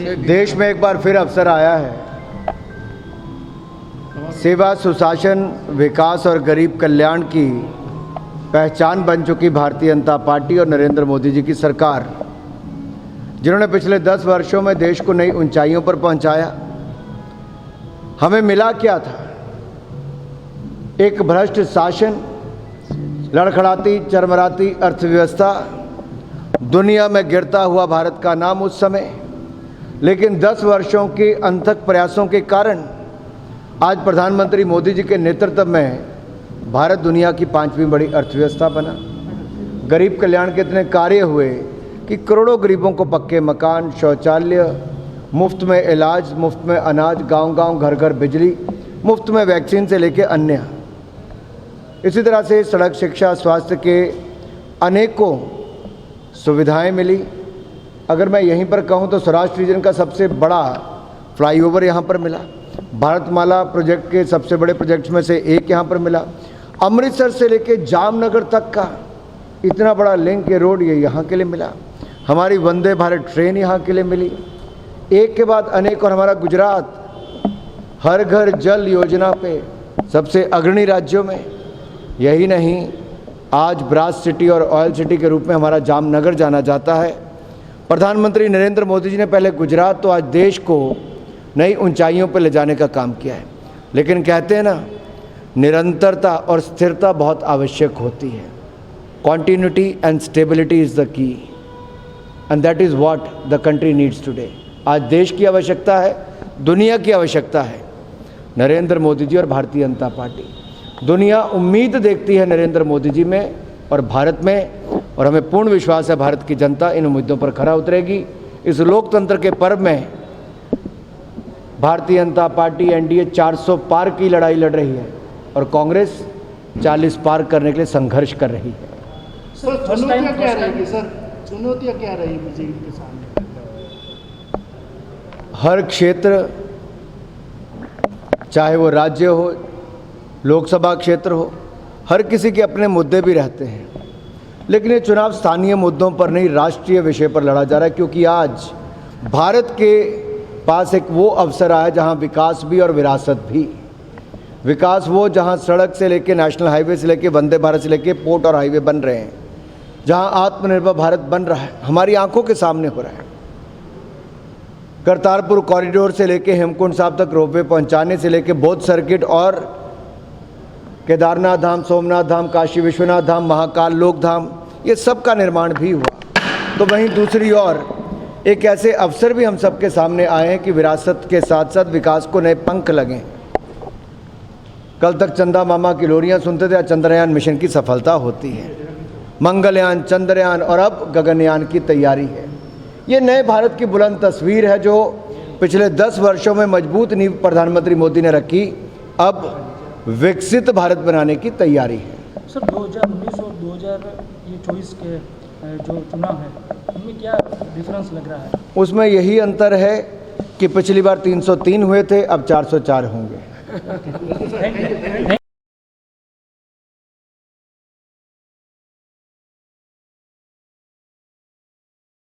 देश में एक बार फिर अवसर आया है। सेवा, सुशासन, विकास और गरीब कल्याण की पहचान बन चुकी भारतीय जनता पार्टी और नरेंद्र मोदी जी की सरकार, जिन्होंने पिछले 10 वर्षों में देश को नई ऊंचाइयों पर पहुंचाया। हमें मिला क्या था? एक भ्रष्ट शासन, लड़खड़ाती चरमराती अर्थव्यवस्था, दुनिया में गिरता हुआ भारत का नाम उस समय। लेकिन 10 वर्षों के अनथक प्रयासों के कारण आज प्रधानमंत्री मोदी जी के नेतृत्व में भारत दुनिया की 5वीं बड़ी अर्थव्यवस्था बना। गरीब कल्याण के इतने कार्य हुए कि करोड़ों गरीबों को पक्के मकान, शौचालय, मुफ्त में इलाज, मुफ्त में अनाज, गांव-गांव, घर-घर बिजली, मुफ्त में वैक्सीन से लेकर अन्य। इसी तरह से सड़क, शिक्षा, स्वास्थ्य के अनेकों सुविधाएं मिली। अगर मैं यहीं पर कहूं तो सौराष्ट्र रीजन का सबसे बड़ा फ्लाईओवर यहां पर मिला। भारतमाला प्रोजेक्ट के सबसे बड़े प्रोजेक्ट्स में से एक यहां पर मिला। अमृतसर से लेकर जामनगर तक का इतना बड़ा लिंक, ये रोड, ये यहाँ के लिए मिला। हमारी वंदे भारत ट्रेन यहाँ के लिए मिली, एक के बाद अनेक। और हमारा गुजरात हर घर जल योजना पे सबसे अग्रणी राज्यों में। यही नहीं, आज ब्रास सिटी और ऑयल सिटी के रूप में हमारा जामनगर जाना जाता है। प्रधानमंत्री नरेंद्र मोदी जी ने पहले गुजरात तो आज देश को नई ऊंचाइयों पर ले जाने का काम किया है। लेकिन कहते हैं ना, निरंतरता और स्थिरता बहुत आवश्यक होती है। Continuity and stability is the key, and that is what the country needs today. आज देश की आवश्यकता है, दुनिया की आवश्यकता है नरेंद्र मोदी जी और भारतीय जनता पार्टी। दुनिया उम्मीद देखती है नरेंद्र मोदी जी में और भारत में, और हमें पूर्ण विश्वास है भारत की जनता इन उम्मीदों पर खरा उतरेगी। इस लोकतंत्र के पर्व में भारतीय जनता पार्टी एनडीए 400 पार की लड़ाई लड़ रही है और कांग्रेस 40 पार करने के लिए संघर्ष कर रही है। सर, चुनौतियाँ क्या रहेगी? सर, चुनौतियाँ क्या रहेगी बीजेपी के सामने? हर क्षेत्र, चाहे वो राज्य हो, लोकसभा क्षेत्र हो, हर किसी के अपने मुद्दे भी रहते हैं। लेकिन ये चुनाव स्थानीय मुद्दों पर नहीं, राष्ट्रीय विषय पर लड़ा जा रहा है। क्योंकि आज भारत के पास एक वो अवसर आया जहां विकास भी और विरासत भी। विकास वो जहां सड़क से लेके नेशनल हाईवे से लेके वंदे भारत से लेके पोर्ट और हाईवे बन रहे हैं, जहां आत्मनिर्भर भारत बन रहा है, हमारी आंखों के सामने हो रहा है। करतारपुर कॉरिडोर से लेके हेमकुंड साहब तक रोपवे पहुंचाने से लेके बौद्ध सर्किट और केदारनाथ धाम, सोमनाथ धाम, काशी विश्वनाथ धाम, महाकाल लोक धाम, ये सब का निर्माण भी हुआ। तो वहीं दूसरी ओर एक ऐसे अवसर भी हम सबके सामने आए हैं कि विरासत के साथ साथ विकास को नए पंख लगें। कल तक चंदा मामा की लोरियां सुनते थे, आज चंद्रयान मिशन की सफलता होती है। मंगलयान, चंद्रयान और अब गगनयान की तैयारी है। ये नए भारत की बुलंद तस्वीर है जो पिछले 10 वर्षों में मजबूत नींव प्रधानमंत्री मोदी ने रखी। अब विकसित भारत बनाने की तैयारी है। सर, 2019 और 2024 के जो चुनाव है, उनमें क्या डिफरेंस लग रहा है? उसमें यही अंतर है कि पिछली बार 303 हुए थे, अब 404 होंगे।